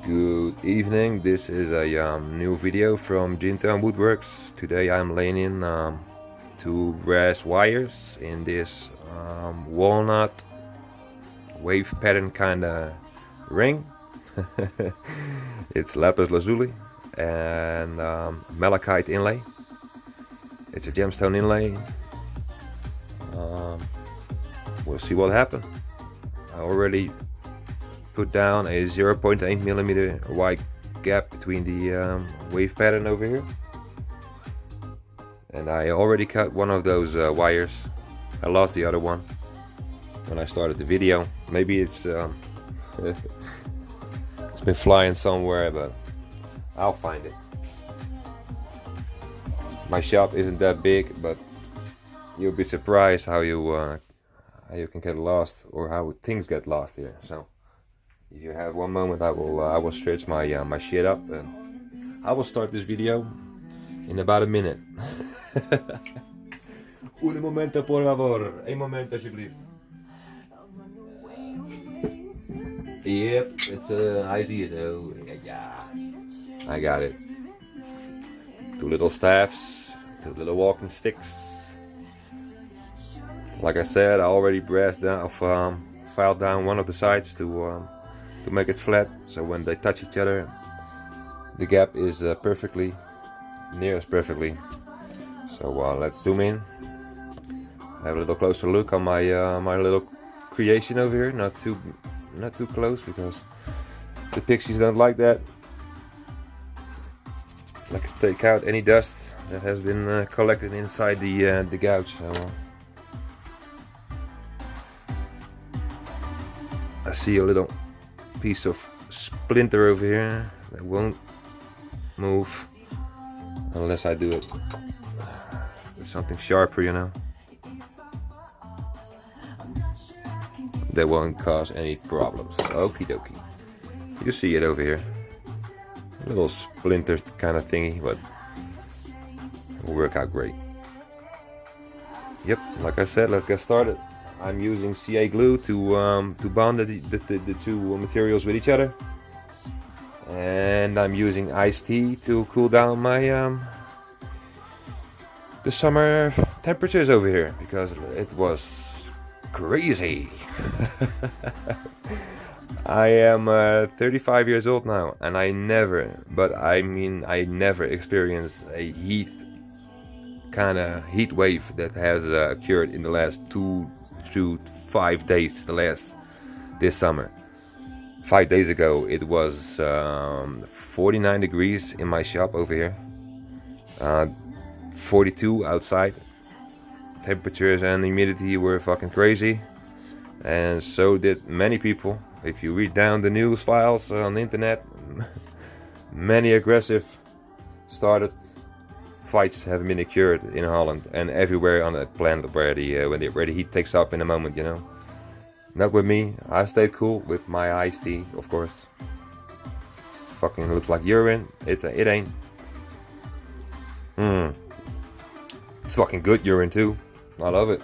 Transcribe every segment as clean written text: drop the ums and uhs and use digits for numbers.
Good evening, this is a new video from Gintown-woodworks. Today I'm laying in two brass wires in this walnut wave pattern kinda ring. It's lapis lazuli and malachite inlay. It's a gemstone inlay. We'll see what happens. I already put down a 0.8 millimeter wide gap between the wave pattern over here, and I already cut one of those wires. I lost the other one when I started the video. Maybe it's it's been flying somewhere, but I'll find it. My shop isn't that big, but you'll be surprised how you can get lost, or how things get lost here. So if you have one moment, I will stretch my my shit up, and I will start this video in about a minute. Un momento por favor, een moment alsjeblieft. Yep, it's I see it. Oh, yeah, I got it. Two little staffs, two little walking sticks. Like I said, I already brassed down, filed down one of the sides to make it flat, so when they touch each other, the gap is perfectly, near as perfectly. So let's zoom in, have a little closer look on my my little creation over here. Not too close, because the pixies don't like that. I can take out any dust that has been collected inside the gouge. So I see a little piece of splinter over here that won't move unless I do it with something sharper, you know. That won't cause any problems. Okie dokie. You see it over here. A little splinter kind of thingy, but it will work out great. Yep, like I said, let's get started. I'm using CA glue to bond the two materials with each other, and I'm using iced tea to cool down my the summer temperatures over here, because it was crazy. I am 35 years old now, and I never experienced a heat wave that has occurred in the last 2 to 5 days. This summer. 5 days ago it was 49 degrees in my shop over here, 42 outside. Temperatures and humidity were fucking crazy, and so did many people. If you read down the news files on the internet, many aggressive fights have been occurred in Holland and everywhere on the planet where the heat takes up in a moment, you know. Not with me. I stayed cool with my iced tea, of course. Fucking looks like urine. It ain't. It's fucking good urine too. I love it.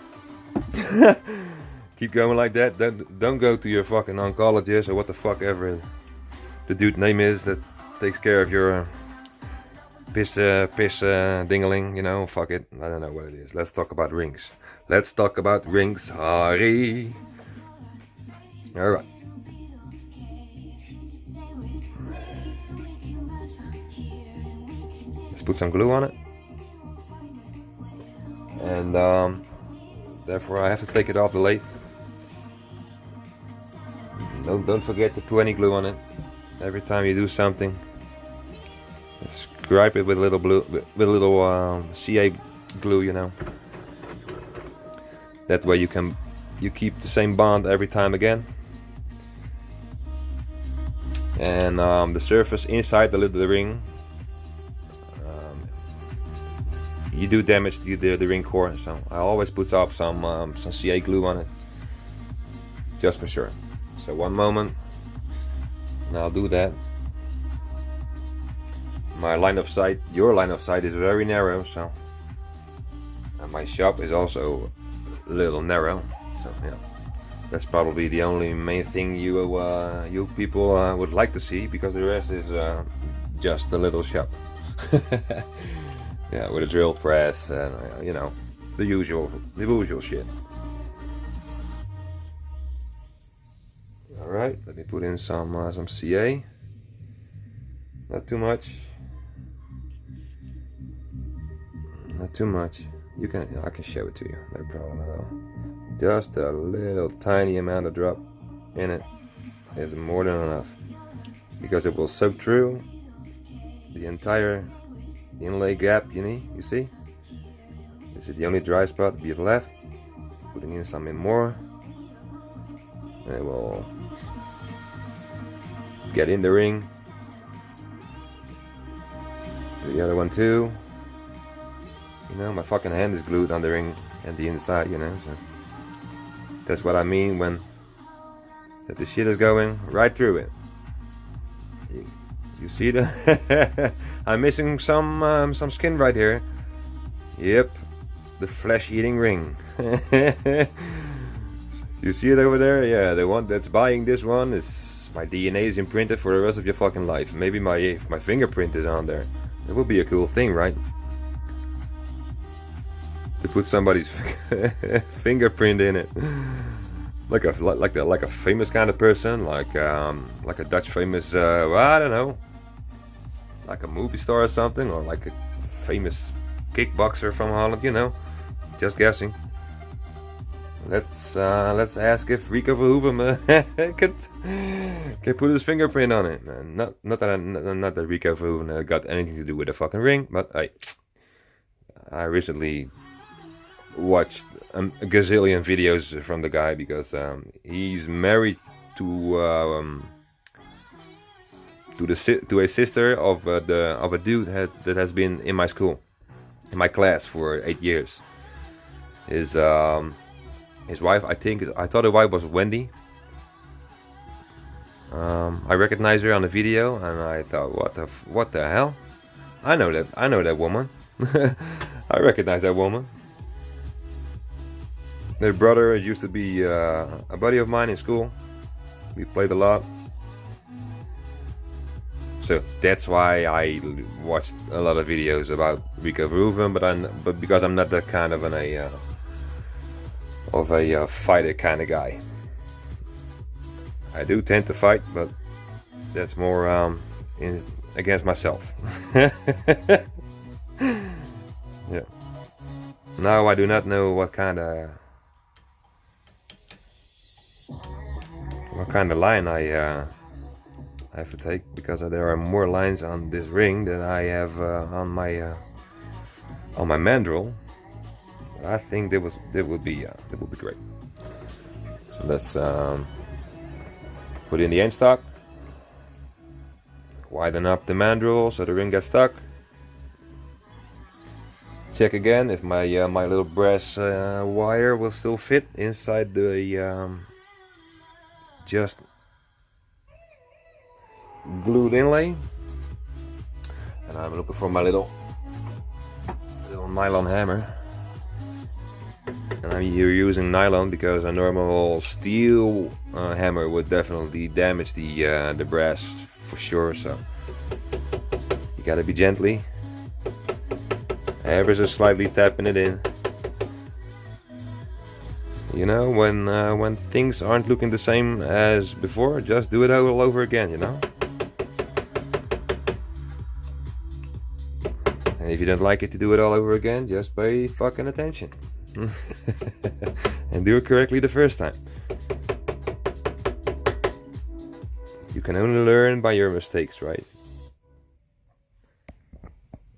Keep going like that. Don't go to your fucking oncologist or what the fuck ever the dude name is that takes care of your piss dingling, you know. Fuck it, I don't know what it is. Let's talk about rings. Let's talk about rings, Harry. Alright. Let's put some glue on it. And therefore I have to take it off the lathe. Don't forget to put any glue on it. Every time you do something, scrape it with a little CA glue, you know. That way you keep the same bond every time again. And the surface inside the ring, you do damage to the ring core, so I always put up some CA glue on it, just for sure. So one moment, and I'll do that. My line of sight, your line of sight is very narrow, so, and my shop is also a little narrow, so yeah. That's probably the only main thing you people would like to see, because the rest is just a little shop. Yeah, with a drill press and you know, the usual shit. All right, let me put in some CA. Not too much. Not too much. I can show it to you. No problem at all. Just a little tiny amount of drop in it is more than enough, because it will soak through the entire inlay gap. You see? This is the only dry spot. Be it left. Putting in some more, and it will get in the ring. The other one too. You know, my fucking hand is glued on the ring and the inside, you know, so that's what I mean when that the shit is going right through it. You see the I'm missing some skin right here. Yep, the flesh-eating ring. You see it over there? Yeah, the one that's buying this one is my DNA is imprinted for the rest of your fucking life. Maybe my fingerprint is on there. It would be a cool thing, right? To put somebody's fingerprint in it, like a famous kind of person, like a Dutch famous, well, I don't know, like a movie star or something, or like a famous kickboxer from Holland, you know. Just guessing. Let's ask if Rico Verhoeven can put his fingerprint on it. Not that Rico Verhoeven got anything to do with the fucking ring, but I recently watched a gazillion videos from the guy, because he's married to a sister of a dude that has been in my school, in my class for 8 years. His wife, I thought his wife was Wendy. I recognized her on the video, and I thought, what the hell? I know that woman. I recognize that woman. Their brother used to be a buddy of mine in school. We played a lot. So that's why I watched a lot of videos about Rico Verhoeven, but because I'm not that kind of a fighter kind of guy. I do tend to fight, but that's more against myself. Yeah. Now I do not know what kind of line I have to take, because there are more lines on this ring than I have on my mandrel. I think that would be great. So let's put in the end stock, widen up the mandrel so the ring gets stuck. Check again if my little brass wire will still fit inside the just glued inlay. And I'm looking for my little nylon hammer. And I'm here using nylon because a normal steel hammer would definitely damage the brass for sure. So you gotta be gently, ever so slightly tapping it in. You know, when things aren't looking the same as before, just do it all over again. You know. And if you don't like it to do it all over again, just pay fucking attention. And do it correctly the first time. You can only learn by your mistakes, right?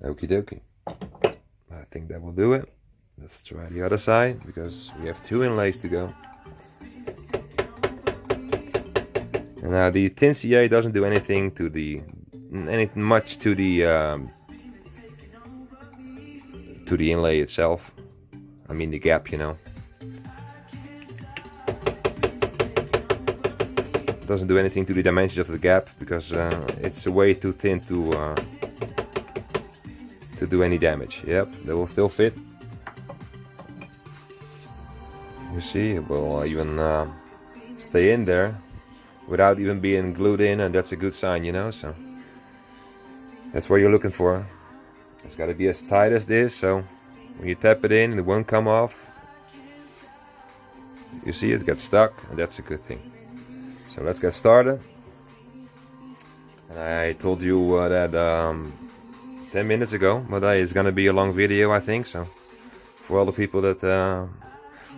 Okie dokie. I think that will do it. Let's try the other side, because we have 2 inlays to go. And now the thin CA doesn't do anything to much to the inlay itself. I mean the gap, you know. It doesn't do anything to the dimensions of the gap, because it's way too thin to do any damage. Yep, they will still fit. You see, it will even stay in there without even being glued in, and that's a good sign, you know. So that's what you're looking for. It's got to be as tight as this, so when you tap it in, it won't come off. You see it gets stuck, and that's a good thing. So let's get started. And I told you that 10 minutes ago, but it's gonna be a long video, I think. So for all the people that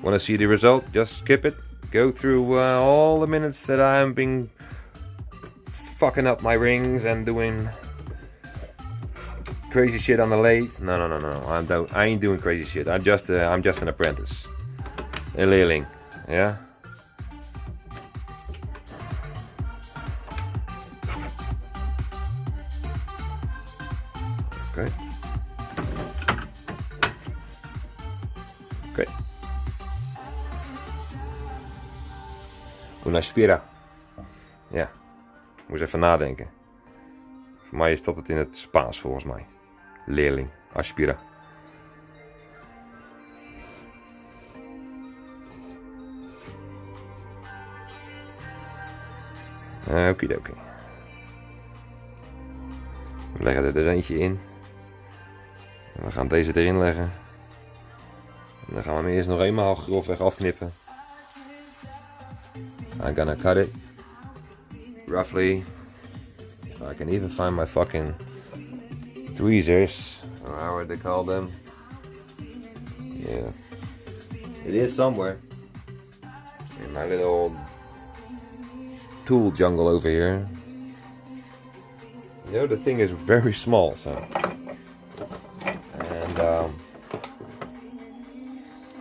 want to see the result, just skip it. Go through all the minutes that I'm been fucking up my rings and doing crazy shit on the lathe. No. I ain't doing crazy shit. I'm just an apprentice, a leerling. Yeah. Okay. Okay. Una spira. Ja. Moest even nadenken. Voor mij is dat het in het Spaans volgens mij. Leerling. Aspira. Okidoki. We leggen er dus eentje in. En we gaan deze erin leggen. En dan gaan we hem eerst nog eenmaal grofweg afknippen. I'm gonna cut it roughly. If I can even find my fucking tweezers, or how they call them. Yeah, it is somewhere in my little tool jungle over here. You know, the thing is very small, so. And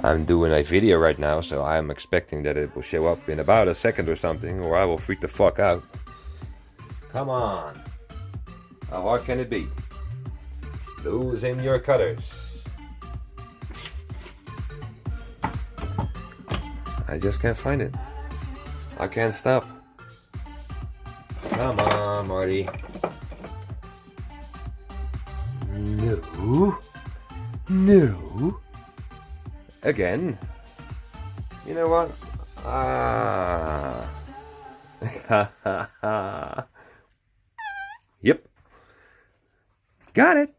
I'm doing a video right now, so I'm expecting that it will show up in about a second or something, or I will freak the fuck out. Come on. How hard can it be? Those in your cutters. I just can't find it. I can't stop. Come on, Marty. No. No. Again. You know what? Yep. Got it.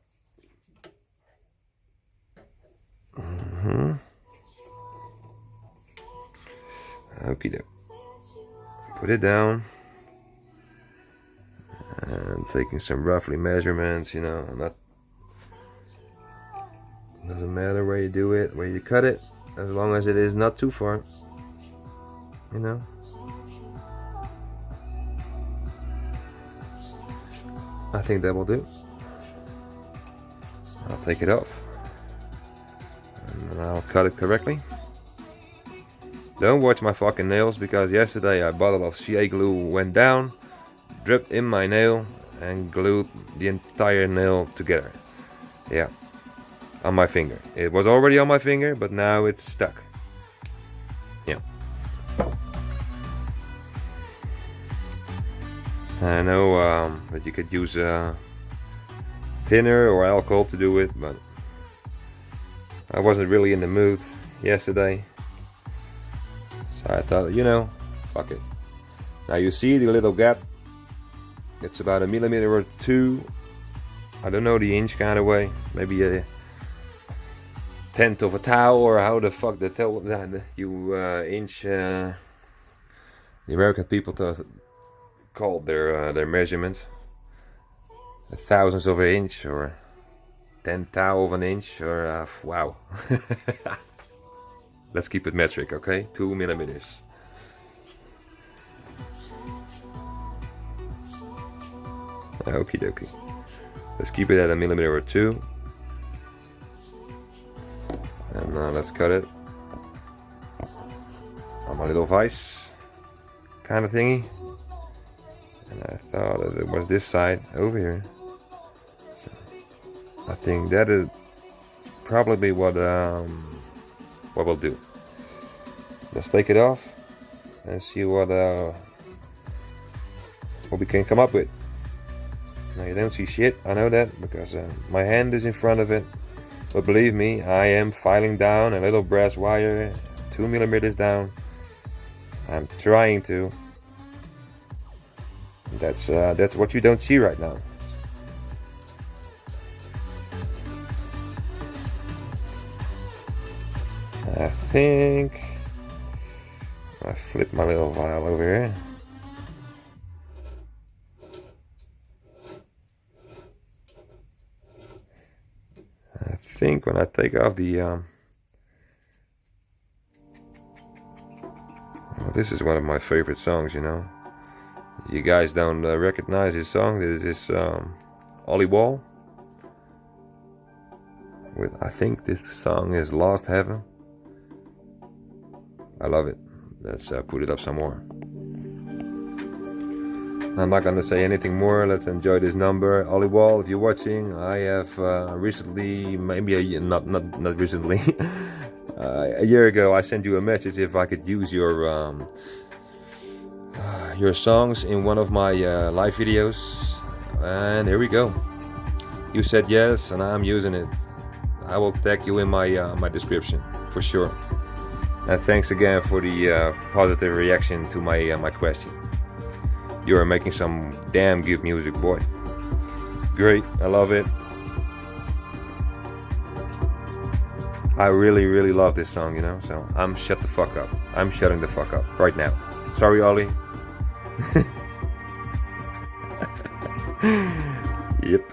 Okie doke. Put it down. And taking some roughly measurements, you know, doesn't matter where you do it, where you cut it, as long as it is not too far, you know. I think that will do. I'll take it off and then I'll cut it correctly. Don't watch my fucking nails, because yesterday a bottle of CA glue went down, dripped in my nail and glued the entire nail together. Yeah, on my finger. It was already on my finger, but now it's stuck. Yeah. I know that you could use thinner or alcohol to do it, but I wasn't really in the mood yesterday. So I thought, you know, fuck it. Now you see the little gap. It's about 1 millimeter or 2. I don't know the inch kind of way. Maybe a tenth of a towel, or how the fuck the inch the American people called their measurement. A thousandth of an inch, or 10th of an inch, or wow. Let's keep it metric, okay? 2 millimeters. Okie dokie. Let's keep it at 1 millimeter or 2. And let's cut it on my little vise kind of thingy. And I thought that it was this side over here. So I think that is probably what we'll do. Let's take it off and see what we can come up with. Now you don't see shit, I know that, because my hand is in front of it. But believe me, I am filing down a little brass wire, 2 millimeters down. I'm trying to. That's what you don't see right now. I think I flip my little vial over here. I think when I take off the well, this is one of my favorite songs, you know. You guys don't recognize this song. This is Ollie Wall. I think this song is Lost Heaven. I love it. Let's put it up some more. I'm not gonna say anything more. Let's enjoy this number. Ollie Wall, if you're watching, I have recently, maybe not recently, a year ago, I sent you a message if I could use your songs in one of my live videos, and here we go. You said yes, and I'm using it. I will tag you in my my description for sure. And thanks again for the positive reaction to my my question. You are making some damn good music, boy. Great, I love it. I really love this song, you know. So I'm shut the fuck up. I'm shutting the fuck up right now. Sorry, Ollie. Yep.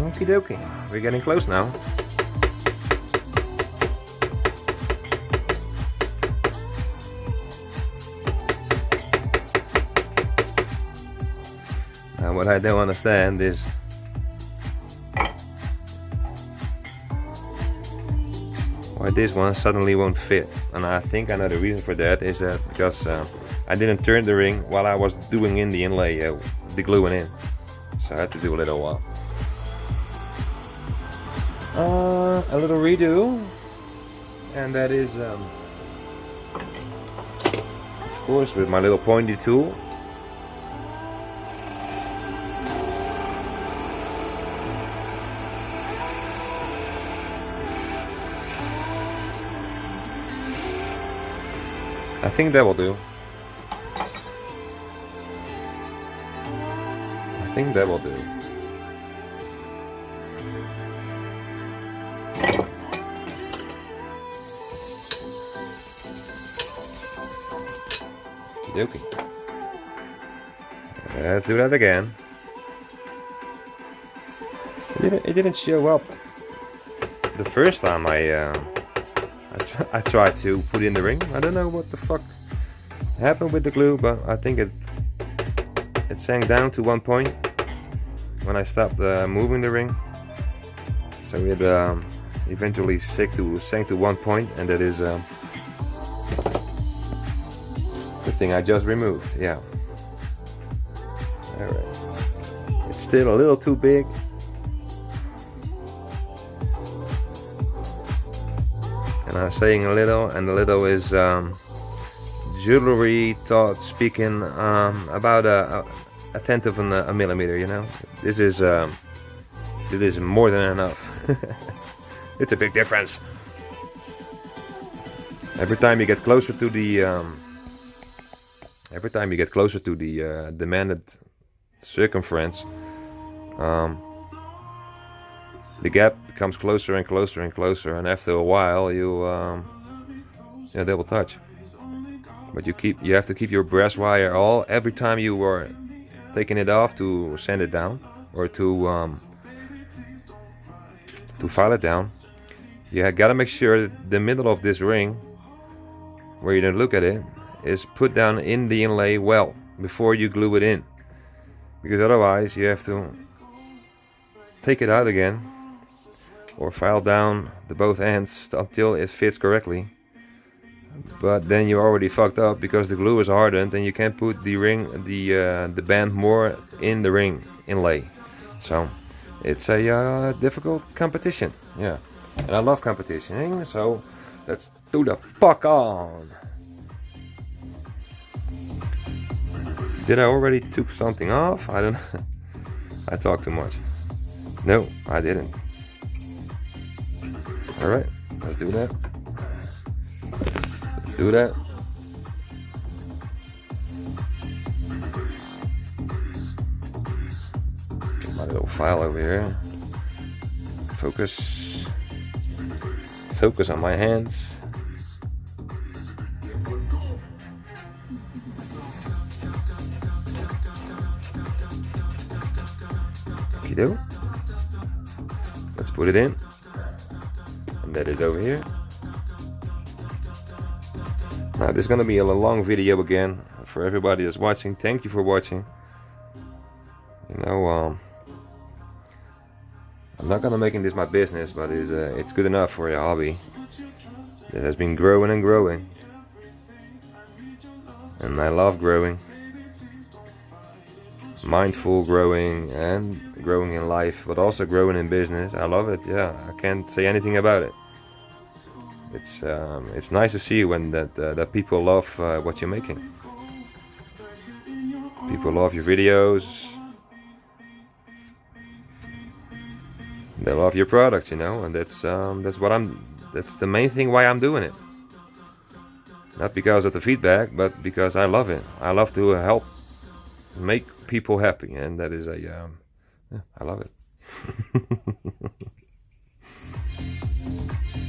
Okie dokie, we're getting close now. Now what I don't understand is why this one suddenly won't fit, and I think I know the reason for that is that because I didn't turn the ring while I was doing in the inlay, the gluing in, so I had to do a little while. A little redo. and that is of course with my little pointy tool. I think that will do. I think that will do. Okey-dokey. Let's do that again. It didn't show up the first time I tried to put in the ring. I don't know what the fuck happened with the glue, but I think it sank down to one point when I stopped moving the ring. So it eventually sank to one point, and that is the thing I just removed. Yeah. All right. It's still a little too big. And I'm saying a little, and the little is jewelry taught speaking about a tenth of a millimeter. You know, this is more than enough. It's a big difference. Every time you get closer to the demanded circumference, the gap becomes closer and closer and closer, and after a while, they will touch. But you have to keep your brass wire every time you are taking it off to sand it down or to file it down. You gotta make sure that the middle of this ring, where you don't look at it, is put down in the inlay well before you glue it in, because otherwise you have to take it out again or file down both ends until it fits correctly. But then you're already fucked up because the glue is hardened and you can't put the band more in the ring inlay. So it's a difficult competition. Yeah, and I love competitioning, so let's do the fuck on. Did I already took something off? I don't know. I talk too much. No, I didn't. Alright, let's do that. Let's do that. Get my little file over here. Focus on my hands. Okey-doke. Let's put it in. And that is over here. Now this is gonna be a long video again for everybody that's watching. Thank you for watching. You know, I'm not gonna making this my business, but it's good enough for a hobby that has been growing and growing. And I love growing. Mindful growing and growing in life, but also growing in business. I love it. Yeah, I can't say anything about it. It's nice to see when that people love what you're making. People love your videos. They love your products, you know, and that's the main thing why I'm doing it. Not because of the feedback, but because I love it. I love to help make people happy, and that is yeah, I love it.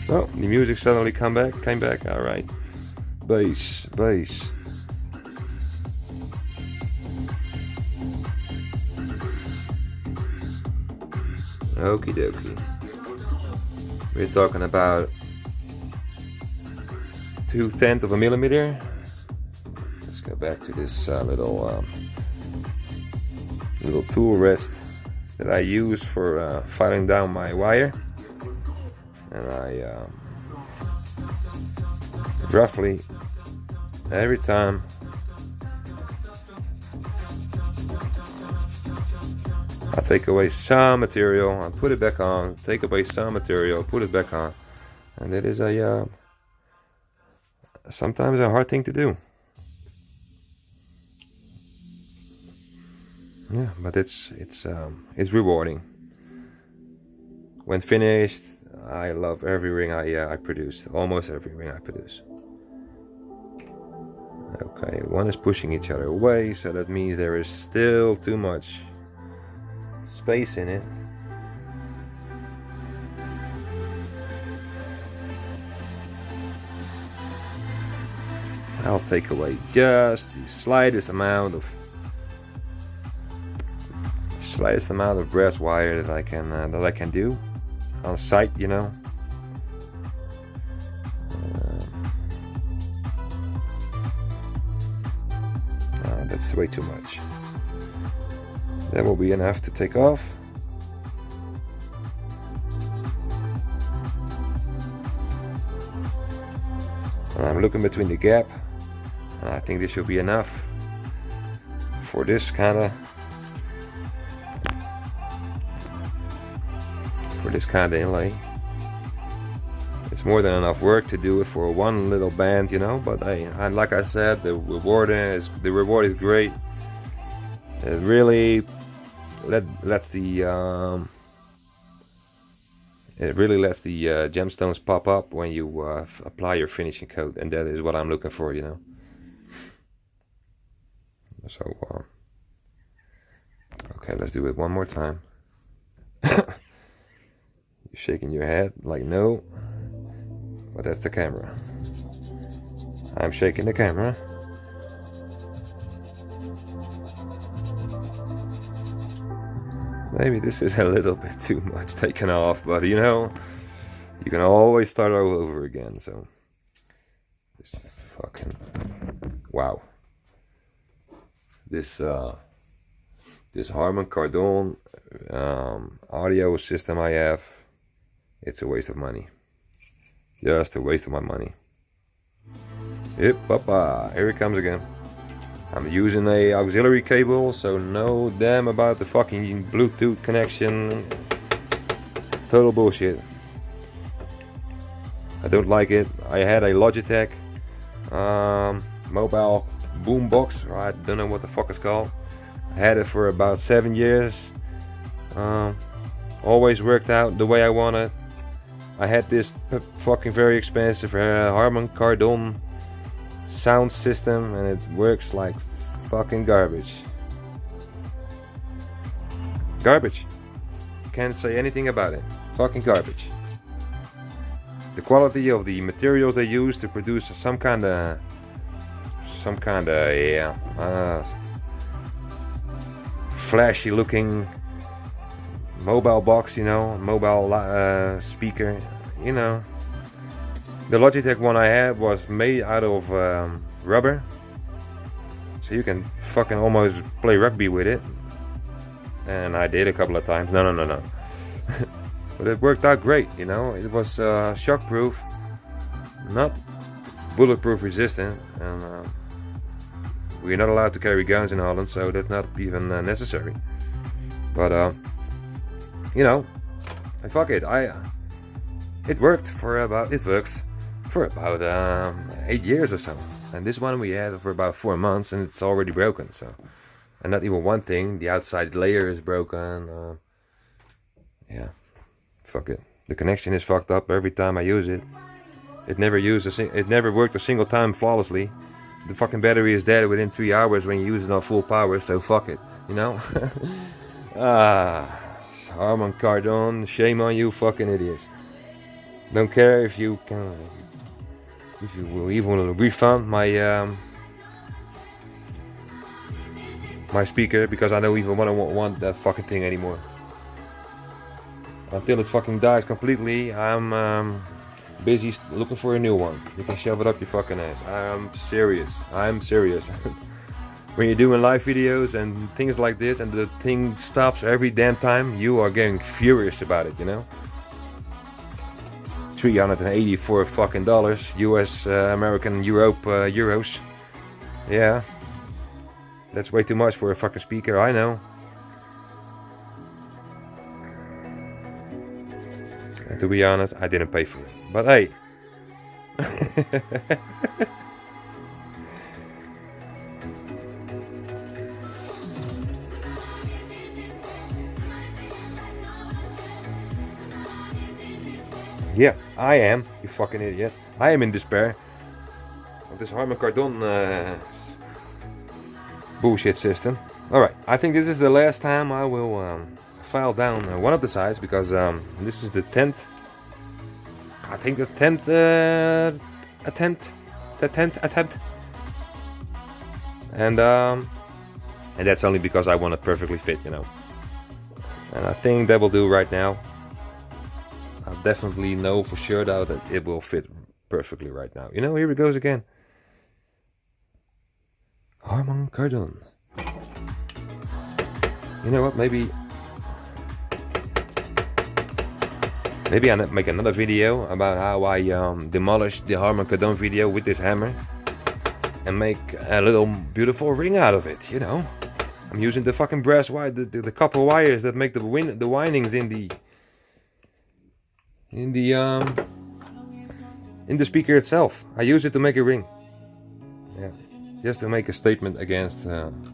Oh, the music suddenly came back. All right, bass. Okie dokie. We're talking about 2/10 of a millimeter. Let's go back to this little tool rest that I use for filing down my wire, and I roughly every time I take away some material, I put it back on, take away some material, put it back on, and it is a sometimes a hard thing to do. Yeah, but it's rewarding. When finished, I love every ring I produce. Almost every ring I produce. Okay, one is pushing each other away, so that means there is still too much space in it. I'll take away just the slightest amount of brass wire that I can do on site, you know. That's way too much. That will be enough to take off. And I'm looking between the gap, and I think this should be enough for this kind of inlay. It's more than enough work to do it for one little band, you know. But and like I said, the reward is great. It really lets the gemstones pop up when you apply your finishing coat, and that is what I'm looking for, you know. So okay, let's do it one more time. You're shaking your head like no, but that's the camera. I'm shaking the camera. Maybe this is a little bit too much taken off, but you know, you can always start all over again. So this fucking wow. This Harman Kardon audio system I have, it's a waste of money. Just a waste of my money. Yep, papa, here it comes again. I'm using a auxiliary cable, so no damn about the fucking Bluetooth connection. Total bullshit. I don't like it. I had a Logitech mobile boombox, or I don't know what the fuck it's called. I had it for about 7 years. Always worked out the way I wanted. I had this fucking very expensive Harman Kardon sound system, and it works like fucking garbage. Garbage. Can't say anything about it. Fucking garbage. The quality of the materials they use to produce some kind of flashy looking mobile box, you know, mobile speaker, you know. The Logitech one I had was made out of rubber, so you can fucking almost play rugby with it, and I did a couple of times. No. But it worked out great, you know. It was shockproof, not bulletproof resistant, and we're not allowed to carry guns in Holland, so that's not even necessary. But you know, fuck it. It works for about 8 years or so, and this one we had for about 4 months, and it's already broken. So, and not even one thing. The outside layer is broken. Yeah, fuck it. The connection is fucked up every time I use it. It never worked a single time flawlessly. The fucking battery is dead within 3 hours when you use it on full power. So fuck it, you know. Harman Kardon, shame on you, fucking idiots. Don't care if you will even refund my my speaker, because I don't even want that fucking thing anymore. Until it fucking dies completely, I'm busy looking for a new one. You can shove it up your fucking ass. I'm serious. When you're doing live videos and things like this, and the thing stops every damn time, you are getting furious about it, you know. $384 fucking dollars, US, American, euros. Yeah, that's way too much for a fucking speaker, I know. And to be honest, I didn't pay for it. But hey, Yeah, I am, you fucking idiot. I am in despair of this Harman Kardon bullshit system. Alright, I think this is the last time I will file down one of the sides, because this is the 10th, I think the 10th attempt. And that's only because I want it perfectly fit, you know. And I think that will do right now. I definitely know for sure though that it will fit perfectly right now. You know, here it goes again. Harman Kardon. You know what, maybe I make another video about how I demolished the Harman Kardon video with this hammer and make a little beautiful ring out of it, you know. I'm using the fucking brass wire, the copper wires that make the windings in the speaker itself. I use it to make a ring. Yeah, just to make a statement against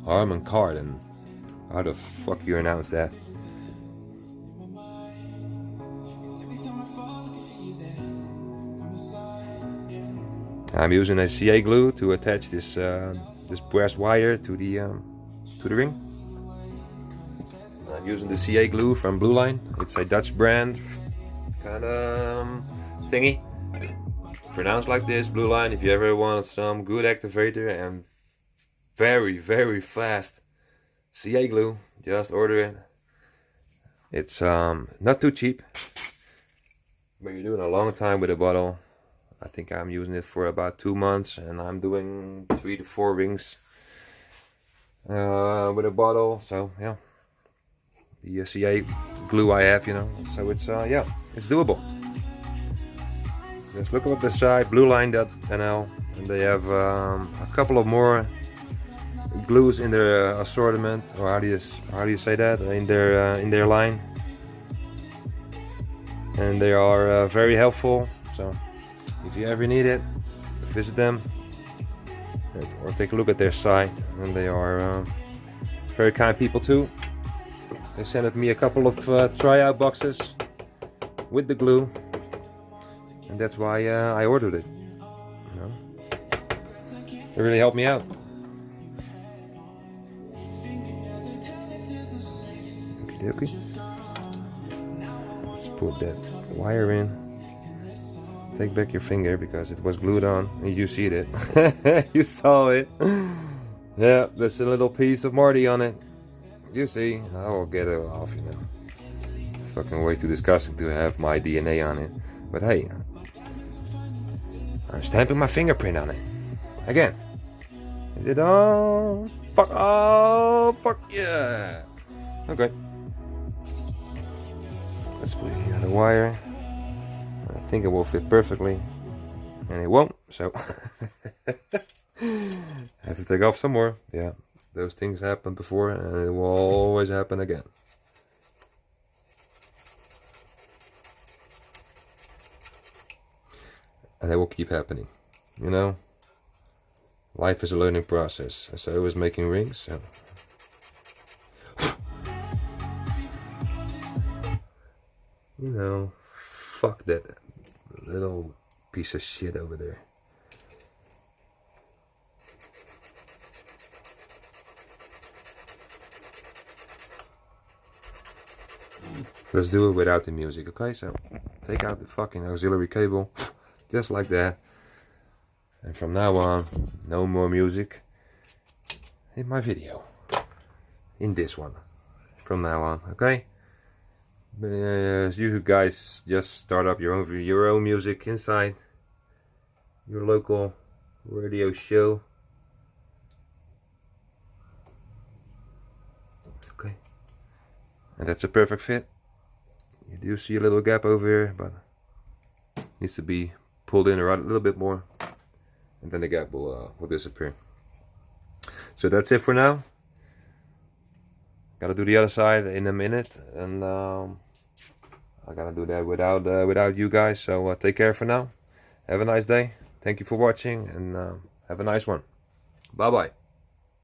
Harman Kardon. How the fuck you announce that? I'm using a CA glue to attach this this brass wire to the ring. I'm using the CA glue from Blue Line. It's a Dutch brand kind of thingy. Pronounced like this, Blue Line. If you ever want some good activator and very fast CA glue, just order it. It's not too cheap, but you're doing a long time with a bottle. I think I'm using it for about 2 months, and I'm doing 3 to 4 rings with a bottle. So yeah, the CA glue I have, you know. So it's yeah, it's doable. Just look up the site, blueline.nl, and they have a couple of more glues in their assortment, or how do you say that, in their line, and they are very helpful. So if you ever need it, visit them or take a look at their site, and they are very kind people too. They sent me a couple of tryout boxes with the glue, and that's why I ordered it. You know? It really helped me out. Okay. Let's put that wire in. Take back your finger because it was glued on. You see it. You saw it. Yeah, there's a little piece of Marty on it. You see. I will get it off, you know. It's fucking way too disgusting to have my DNA on it. But hey, I'm stamping my fingerprint on it. Again. Is it on? Fuck. Oh, fuck yeah. Okay. Let's put it here on the wire. I think it will fit perfectly, and it won't, so I have to take off some more. Yeah, those things happened before, and it will always happen again. And they will keep happening, you know. Life is a learning process, so I was making rings, so you know, fuck that little piece of shit over there. Let's do it without the music, okay? So take out the fucking auxiliary cable, just like that. And from now on, no more music in my video. In this one. From now on, okay? You guys just start up your own music inside your local radio show. Okay, and that's a perfect fit. You do see a little gap over here, but it needs to be pulled in a little bit more, and then the gap will disappear. So that's it for now. Gotta do the other side in a minute, and I gotta do that without you guys. So take care for now, Have a nice day. Thank you for watching, and have a nice one. Bye bye.